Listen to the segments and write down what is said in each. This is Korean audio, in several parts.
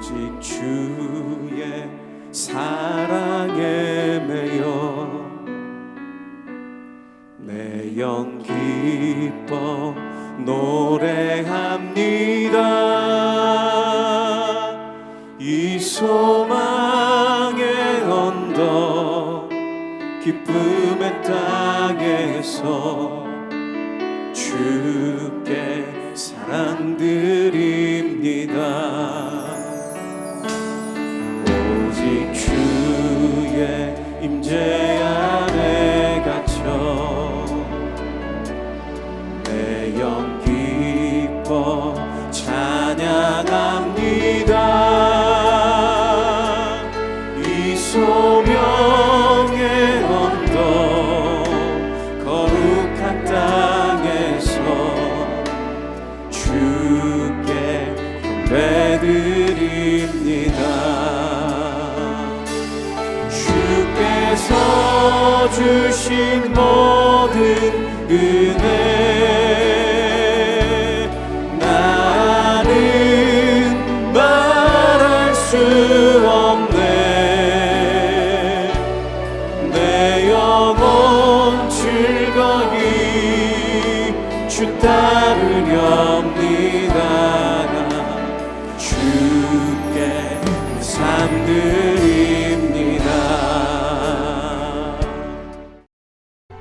오직 주의 사랑에 매여 내 영 기뻐 노래합니다. 이 소망의 언덕 기쁨의 땅에서 주께 사랑 드립니다. 오직 주의 임재 안에 갇혀 내 영 기뻐 찬양합니다. 이 소명의 언덕 거룩한 땅에서 주께 예배드립니다. 주께서 주신 모든 은혜 나는 말할 수 없네. 내 영혼 즐거이 주 따르렵니다. 주께 삶 드립니다.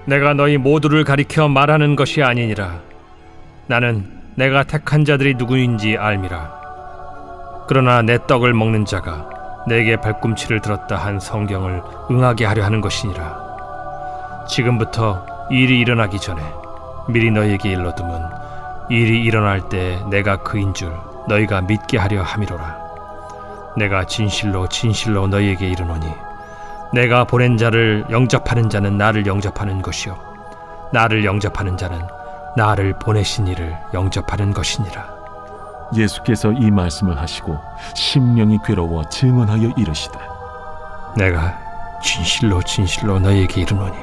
내가 너희 모두를 가리켜 말하는 것이 아니니라. 나는 내가 택한 자들이 누구인지 알미라. 그러나 내 떡을 먹는 자가 내게 발꿈치를 들었다 한 성경을 응하게 하려 하는 것이니라. 지금부터 일이 일어나기 전에 미리 너희에게 일러두면 일이 일어날 때 내가 그인 줄 너희가 믿게 하려 함이로라. 내가 진실로 진실로 너희에게 이르노니 내가 보낸 자를 영접하는 자는 나를 영접하는 것이요 나를 영접하는 자는 나를 보내신 이를 영접하는 것이니라. 예수께서 이 말씀을 하시고 심령이 괴로워 증언하여 이르시되 내가 진실로 진실로 너희에게 이르노니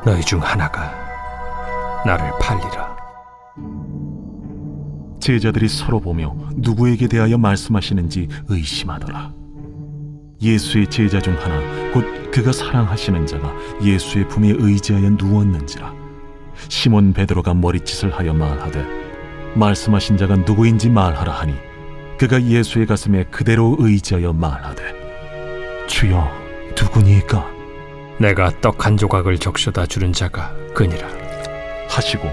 너희 중 하나가 나를 팔리라. 제자들이 서로 보며 누구에게 대하여 말씀하시는지 의심하더라. 예수의 제자 중 하나 곧 그가 사랑하시는 자가 예수의 품에 의지하여 누웠는지라. 시몬 베드로가 머리짓을 하여 말하되 말씀하신 자가 누구인지 말하라 하니 그가 예수의 가슴에 그대로 의지하여 말하되 주여 누구니까? 내가 떡 한 조각을 적셔다 주는 자가 그니라 하시고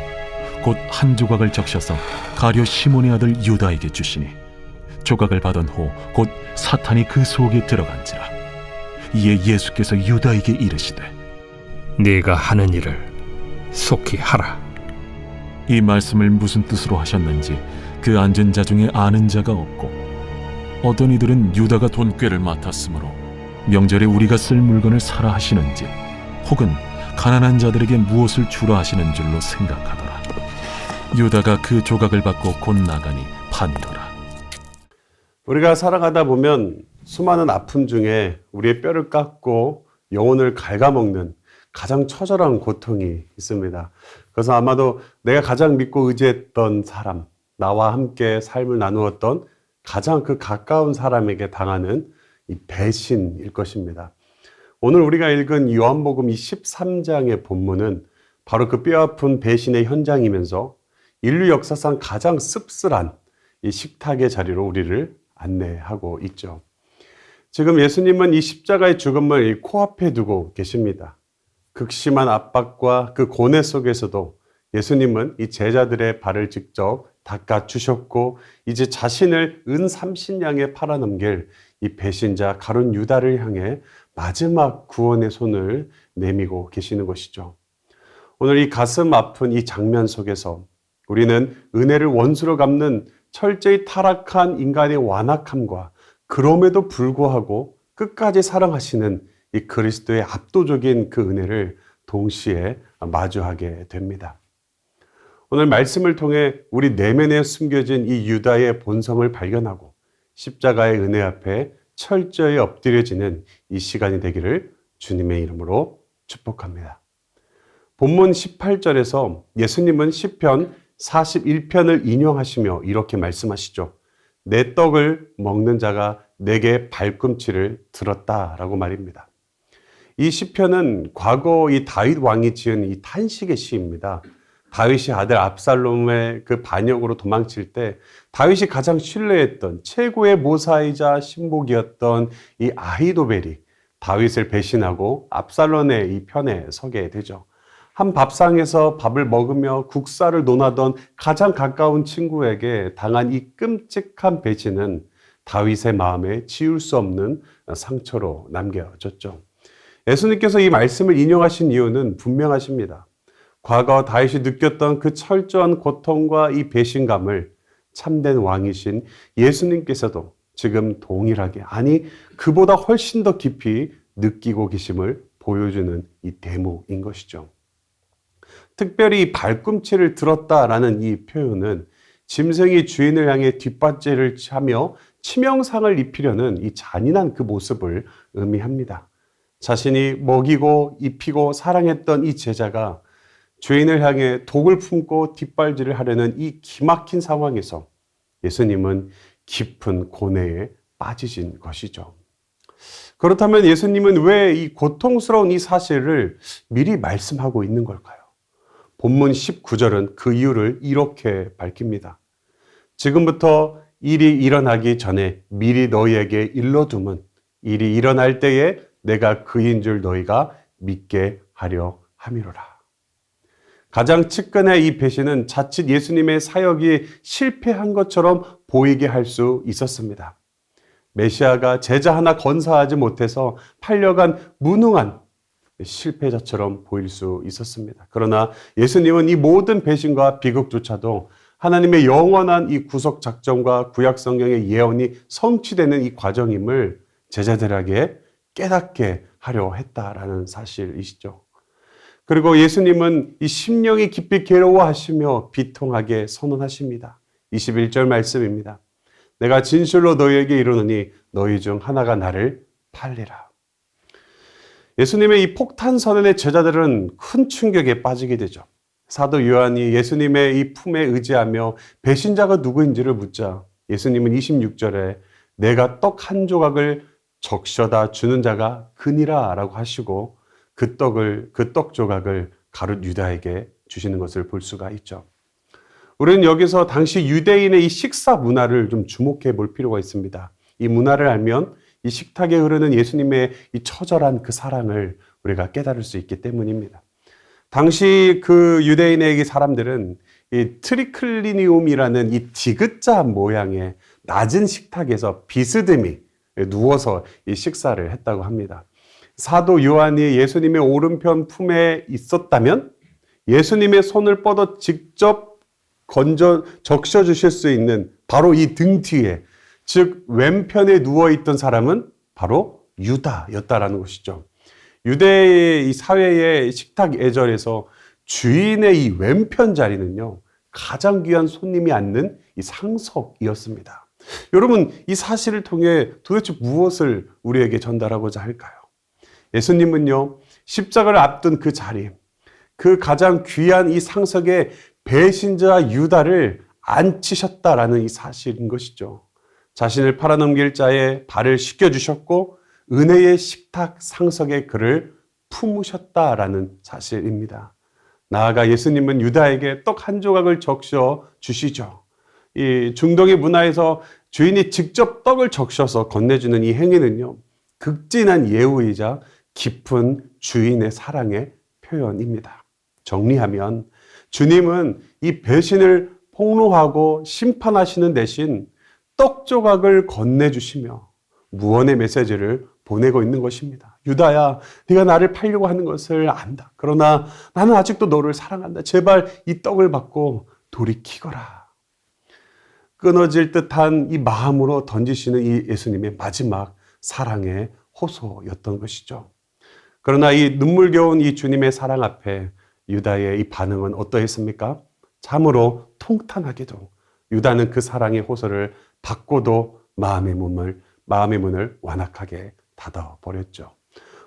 곧 한 조각을 적셔서 가룟 시몬의 아들 유다에게 주시니 조각을 받은 후 곧 사탄이 그 속에 들어간지라. 이에 예수께서 유다에게 이르시되 네가 하는 일을 속히 하라. 이 말씀을 무슨 뜻으로 하셨는지 그 앉은 자 중에 아는 자가 없고 어떤 이들은 유다가 돈꾀를 맡았으므로 명절에 우리가 쓸 물건을 사라 하시는지 혹은 가난한 자들에게 무엇을 주라 하시는 줄로 생각하더라. 유다가 그 조각을 받고 곧 나가니 판이더라. 우리가 살아가다 보면 수많은 아픔 중에 우리의 뼈를 깎고 영혼을 갉아먹는 가장 처절한 고통이 있습니다. 그래서 아마도 내가 가장 믿고 의지했던 사람, 나와 함께 삶을 나누었던 가장 그 가까운 사람에게 당하는 이 배신일 것입니다. 오늘 우리가 읽은 요한복음 13장의 본문은 바로 그 뼈아픈 배신의 현장이면서 인류 역사상 가장 씁쓸한 이 식탁의 자리로 우리를 안내하고 있죠. 지금 예수님은 이 십자가의 죽음을 코앞에 두고 계십니다. 극심한 압박과 그 고뇌 속에서도 예수님은 이 제자들의 발을 직접 닦아주셨고 이제 자신을 은삼신양에 팔아넘길 이 배신자 가룟 유다를 향해 마지막 구원의 손을 내미고 계시는 것이죠. 오늘 이 가슴 아픈 이 장면 속에서 우리는 은혜를 원수로 갚는 철저히 타락한 인간의 완악함과 그럼에도 불구하고 끝까지 사랑하시는 이 그리스도의 압도적인 그 은혜를 동시에 마주하게 됩니다. 오늘 말씀을 통해 우리 내면에 숨겨진 이 유다의 본성을 발견하고 십자가의 은혜 앞에 철저히 엎드려지는 이 시간이 되기를 주님의 이름으로 축복합니다. 본문 18절에서 예수님은 시편 41편을 인용하시며 이렇게 말씀하시죠. 내 떡을 먹는 자가 내게 발꿈치를 들었다라고 말입니다. 이 시편은 과거 이 다윗 왕이 지은 이 탄식의 시입니다. 다윗이 아들 압살롬의 그 반역으로 도망칠 때 다윗이 가장 신뢰했던 최고의 모사이자 신복이었던 이 아히도벨이 다윗을 배신하고 압살롬의 이 편에 서게 되죠. 한 밥상에서 밥을 먹으며 국사를 논하던 가장 가까운 친구에게 당한 이 끔찍한 배신은 다윗의 마음에 지울 수 없는 상처로 남겨졌죠. 예수님께서 이 말씀을 인용하신 이유는 분명하십니다. 과거 다윗이 느꼈던 그 철저한 고통과 이 배신감을 참된 왕이신 예수님께서도 지금 동일하게, 아니 그보다 훨씬 더 깊이 느끼고 계심을 보여주는 이 대목인 것이죠. 특별히 발꿈치를 들었다라는 이 표현은 짐승이 주인을 향해 뒷받질을 하며 치명상을 입히려는 이 잔인한 그 모습을 의미합니다. 자신이 먹이고 입히고 사랑했던 이 제자가 주인을 향해 독을 품고 뒷발질을 하려는 이 기막힌 상황에서 예수님은 깊은 고뇌에 빠지신 것이죠. 그렇다면 예수님은 왜 이 고통스러운 이 사실을 미리 말씀하고 있는 걸까요? 본문 19절은 그 이유를 이렇게 밝힙니다. 지금부터 일이 일어나기 전에 미리 너희에게 일러둠은 일이 일어날 때에 내가 그인 줄 너희가 믿게 하려 함이로라. 가장 측근의 이 배신은 자칫 예수님의 사역이 실패한 것처럼 보이게 할 수 있었습니다. 메시아가 제자 하나 건사하지 못해서 팔려간 무능한 실패자처럼 보일 수 있었습니다. 그러나 예수님은 이 모든 배신과 비극조차도 하나님의 영원한 이 구속 작전과 구약 성경의 예언이 성취되는 이 과정임을 제자들에게 깨닫게 하려 했다라는 사실이시죠. 그리고 예수님은 이 심령이 깊이 괴로워하시며 비통하게 선언하십니다. 21절 말씀입니다. 내가 진실로 너희에게 이르노니 너희 중 하나가 나를 팔리라. 예수님의 이 폭탄 선언의 제자들은 큰 충격에 빠지게 되죠. 사도 요한이 예수님의 이 품에 의지하며 배신자가 누구인지를 묻자 예수님은 26절에 내가 떡 한 조각을 적셔다 주는 자가 그니라 라고 하시고 그 떡 조각을 가룟 유다에게 주시는 것을 볼 수가 있죠. 우리는 여기서 당시 유대인의 이 식사 문화를 좀 주목해 볼 필요가 있습니다. 이 문화를 알면 이 식탁에 흐르는 예수님의 이 처절한 그 사랑을 우리가 깨달을 수 있기 때문입니다. 당시 그 유대인의 사람들은 이 트리클리니움이라는 이 디귿자 모양의 낮은 식탁에서 비스듬히 누워서 이 식사를 했다고 합니다. 사도 요한이 예수님의 오른편 품에 있었다면 예수님의 손을 뻗어 직접 적셔 주실 수 있는 바로 이 등 뒤에, 즉 왼편에 누워있던 사람은 바로 유다였다라는 것이죠. 유대의 이 사회의 식탁 예절에서 주인의 이 왼편 자리는요, 가장 귀한 손님이 앉는 이 상석이었습니다. 여러분, 이 사실을 통해 도대체 무엇을 우리에게 전달하고자 할까요? 예수님은요, 십자가를 앞둔 그 자리, 그 가장 귀한 이 상석에 배신자 유다를 앉히셨다라는 이 사실인 것이죠. 자신을 팔아넘길 자의 발을 씻겨주셨고 은혜의 식탁 상석에 그를 품으셨다라는 사실입니다. 나아가 예수님은 유다에게 떡 한 조각을 적셔 주시죠. 이 중동의 문화에서 주인이 직접 떡을 적셔서 건네주는 이 행위는요, 극진한 예우이자 깊은 주인의 사랑의 표현입니다. 정리하면 주님은 이 배신을 폭로하고 심판하시는 대신 떡 조각을 건네주시며 무언의 메시지를 보내고 있는 것입니다. 유다야, 네가 나를 팔려고 하는 것을 안다. 그러나 나는 아직도 너를 사랑한다. 제발 이 떡을 받고 돌이키거라. 끊어질 듯한 이 마음으로 던지시는 이 예수님의 마지막 사랑의 호소였던 것이죠. 그러나 이 눈물겨운 이 주님의 사랑 앞에 유다의 이 반응은 어떠했습니까? 참으로 통탄하게도 유다는 그 사랑의 호소를 받고도 마음의 문을 완악하게 닫아버렸죠.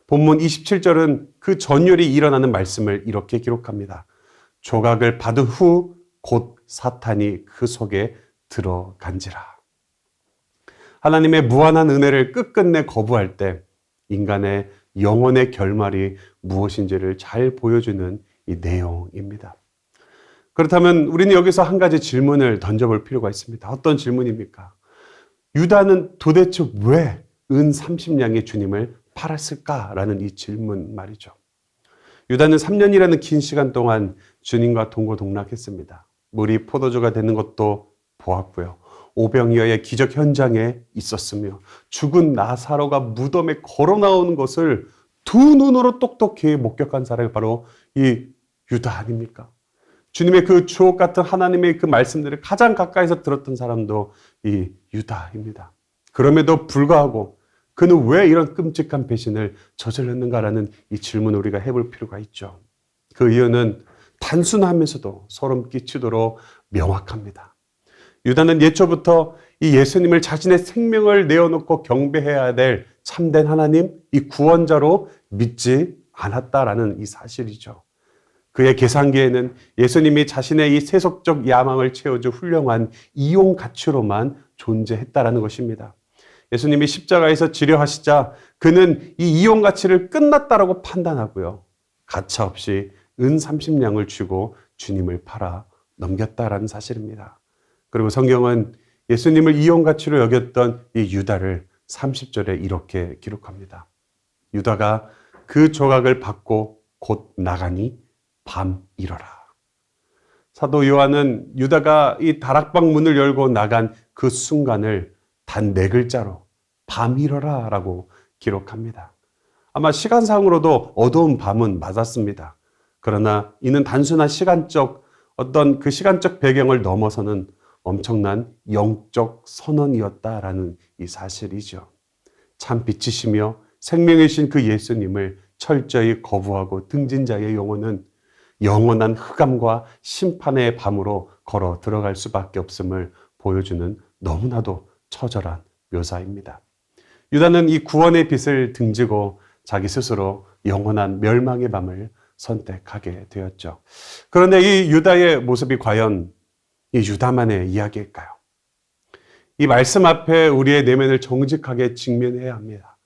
본문 27절은 그 전율이 일어나는 말씀을 이렇게 기록합니다. 조각을 받은 후 곧 사탄이 그 속에 들어간지라. 하나님의 무한한 은혜를 끝끝내 거부할 때 인간의 영혼의 결말이 무엇인지를 잘 보여주는 이 내용입니다. 그렇다면 우리는 여기서 한 가지 질문을 던져볼 필요가 있습니다. 어떤 질문입니까? 유다는 도대체 왜 은 30냥의 주님을 팔았을까라는 이 질문 말이죠. 유다는 3년이라는 긴 시간 동안 주님과 동고동락했습니다. 물이 포도주가 되는 것도 보았고요. 오병이어의 기적 현장에 있었으며 죽은 나사로가 무덤에 걸어 나오는 것을 두 눈으로 똑똑히 목격한 사람이 바로 이 유다 아닙니까? 주님의 그 주옥 같은 하나님의 그 말씀들을 가장 가까이서 들었던 사람도 이 유다입니다. 그럼에도 불구하고 그는 왜 이런 끔찍한 배신을 저질렀는가라는 이 질문을 우리가 해볼 필요가 있죠. 그 이유는 단순하면서도 소름 끼치도록 명확합니다. 유다는 예초부터 이 예수님을 자신의 생명을 내어놓고 경배해야 될 참된 하나님, 이 구원자로 믿지 않았다라는 이 사실이죠. 그의 계산기에는 예수님이 자신의 이 세속적 야망을 채워줄 훌륭한 이용 가치로만 존재했다라는 것입니다. 예수님이 십자가에서 지려하시자 그는 이 이용 가치를 끝났다라고 판단하고요. 가차없이 은 30냥을 주고 주님을 팔아 넘겼다라는 사실입니다. 그리고 성경은 예수님을 이용 가치로 여겼던 이 유다를 30절에 이렇게 기록합니다. 유다가 그 조각을 받고 곧 나가니 밤이러라. 사도 요한은 유다가 이 다락방 문을 열고 나간 그 순간을 단 4글자로 밤이러라 라고 기록합니다. 아마 시간상으로도 어두운 밤은 맞았습니다. 그러나 이는 단순한 시간적 어떤 그 시간적 배경을 넘어서는 엄청난 영적 선언이었다라는 이 사실이죠. 참 빛이시며 생명이신 그 예수님을 철저히 거부하고 등진 자의 영혼은 영원한 흑암과 심판의 밤으로 걸어 들어갈 수밖에 없음을 보여주는 너무나도 처절한 묘사입니다. 유다는 이 구원의 빛을 등지고 자기 스스로 영원한 멸망의 밤을 선택하게 되었죠. 그런데 이 유다의 모습이 과연 이 유다만의 이야기일까요? 이 말씀 앞에 우리의 내면을 정직하게 직면해야 합니다.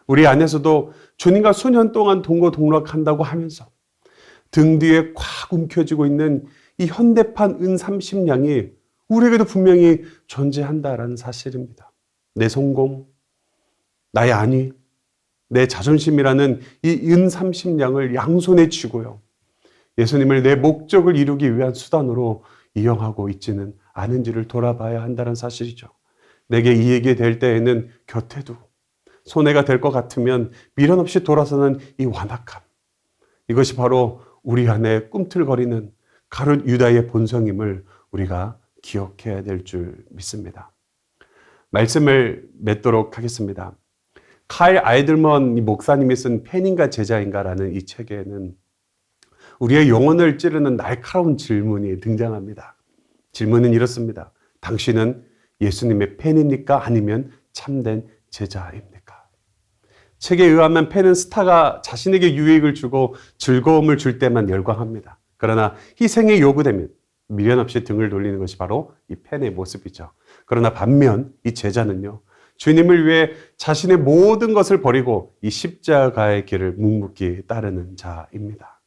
우리 안에서도 주님과 수년 동안 동고동락한다고 하면서 등 뒤에 꽉 움켜쥐고 있는 이 현대판 은 30냥이 우리에게도 분명히 존재한다라는 사실입니다. 내 성공, 나의 안위, 내 자존심이라는 이 은 30냥을 양손에 쥐고요. 예수님을 내 목적을 이루기 위한 수단으로 이용하고 있지는 않은지를 돌아봐야 한다는 사실이죠. 내게 이익이 될 때에는 곁에 두고 손해가 될 것 같으면 미련 없이 돌아서는 이 완악함. 이것이 바로 우리 안에 꿈틀거리는 가룟 유다의 본성임을 우리가 기억해야 될 줄 믿습니다. 말씀을 맺도록 하겠습니다. 칼 아이들먼 목사님이 쓴 팬인가 제자인가라는 이 책에는 우리의 영혼을 찌르는 날카로운 질문이 등장합니다. 질문은 이렇습니다. 당신은 예수님의 팬입니까? 아니면 참된 제자입니까? 책에 의하면 팬은 스타가 자신에게 유익을 주고 즐거움을 줄 때만 열광합니다. 그러나 희생이 요구되면 미련 없이 등을 돌리는 것이 바로 이 팬의 모습이죠. 그러나 반면 이 제자는요, 주님을 위해 자신의 모든 것을 버리고 이 십자가의 길을 묵묵히 따르는 자입니다.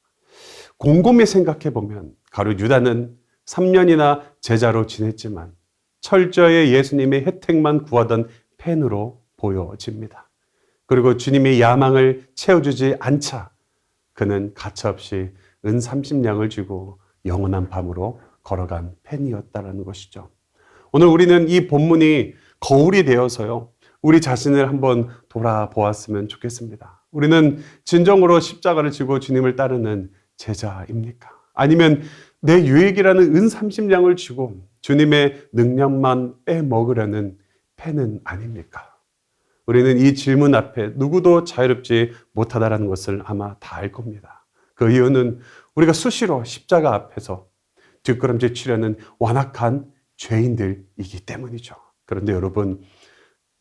곰곰이 생각해 보면 가룟 유다는 3년이나 제자로 지냈지만 철저히 예수님의 혜택만 구하던 팬으로 보여집니다. 그리고 주님의 야망을 채워주지 않자 그는 가차없이 은 30냥을 쥐고 영원한 밤으로 걸어간 팬이었다는 것이죠. 오늘 우리는 이 본문이 거울이 되어서요, 우리 자신을 한번 돌아보았으면 좋겠습니다. 우리는 진정으로 십자가를 지고 주님을 따르는 제자입니까? 아니면 내 유익이라는 은 30냥을 쥐고 주님의 능력만 빼먹으려는 팬은 아닙니까? 우리는 이 질문 앞에 누구도 자유롭지 못하다라는 것을 아마 다 알 겁니다. 그 이유는 우리가 수시로 십자가 앞에서 뒷걸음질 치려는 완악한 죄인들이기 때문이죠. 그런데 여러분,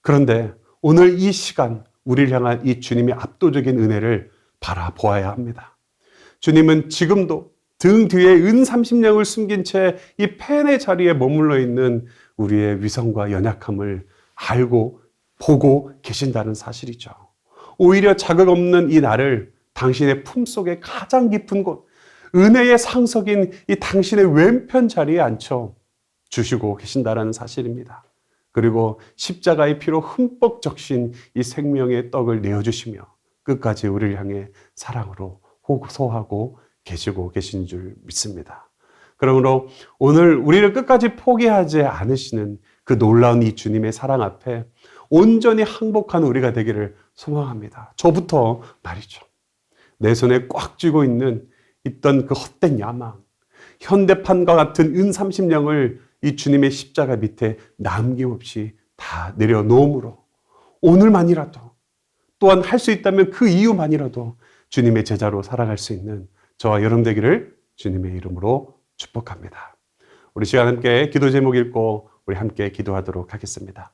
그런데 오늘 이 시간 우리를 향한 이 주님의 압도적인 은혜를 바라보아야 합니다. 주님은 지금도 등 뒤에 은 30냥을 숨긴 채 이 펜의 자리에 머물러 있는 우리의 위선과 연약함을 알고 보고 계신다는 사실이죠. 오히려 자극 없는 이 나를 당신의 품속에 가장 깊은 곳, 은혜의 상석인 이 당신의 왼편 자리에 앉혀 주시고 계신다는 사실입니다. 그리고 십자가의 피로 흠뻑 적신 이 생명의 떡을 내어주시며 끝까지 우리를 향해 사랑으로 호소하고 계시고 계신 줄 믿습니다. 그러므로 오늘 우리를 끝까지 포기하지 않으시는 그 놀라운 이 주님의 사랑 앞에 온전히 항복한 우리가 되기를 소망합니다. 저부터 말이죠. 내 손에 꽉 쥐고 있던 그 헛된 야망, 현대판과 같은 은30냥을 이 주님의 십자가 밑에 남김없이 다 내려놓음으로 오늘만이라도 또한 할 수 있다면 그 이유만이라도 주님의 제자로 살아갈 수 있는 저와 여러분 되기를 주님의 이름으로 축복합니다. 우리 시간 함께 기도 제목 읽고 우리 함께 기도하도록 하겠습니다.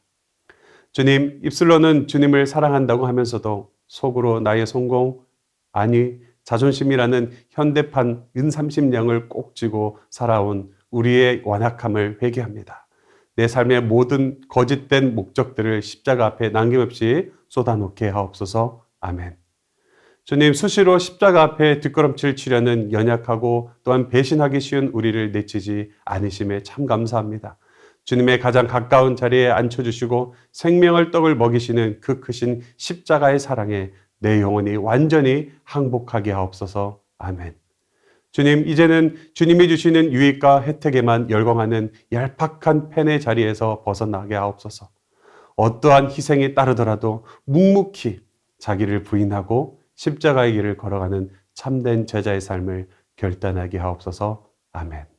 주님, 입술로는 주님을 사랑한다고 하면서도 속으로 나의 성공, 아니 자존심이라는 현대판 은30냥을 꼭 쥐고 살아온 우리의 완악함을 회개합니다. 내 삶의 모든 거짓된 목적들을 십자가 앞에 남김없이 쏟아놓게 하옵소서. 아멘. 주님, 수시로 십자가 앞에 뒷걸음질 치려는 연약하고 또한 배신하기 쉬운 우리를 내치지 않으심에 참 감사합니다. 주님의 가장 가까운 자리에 앉혀주시고 생명의 떡을 먹이시는 그 크신 십자가의 사랑에 내 영혼이 완전히 항복하게 하옵소서. 아멘. 주님, 이제는 주님이 주시는 유익과 혜택에만 열광하는 얄팍한 펜의 자리에서 벗어나게 하옵소서. 어떠한 희생이 따르더라도 묵묵히 자기를 부인하고 십자가의 길을 걸어가는 참된 제자의 삶을 결단하게 하옵소서. 아멘.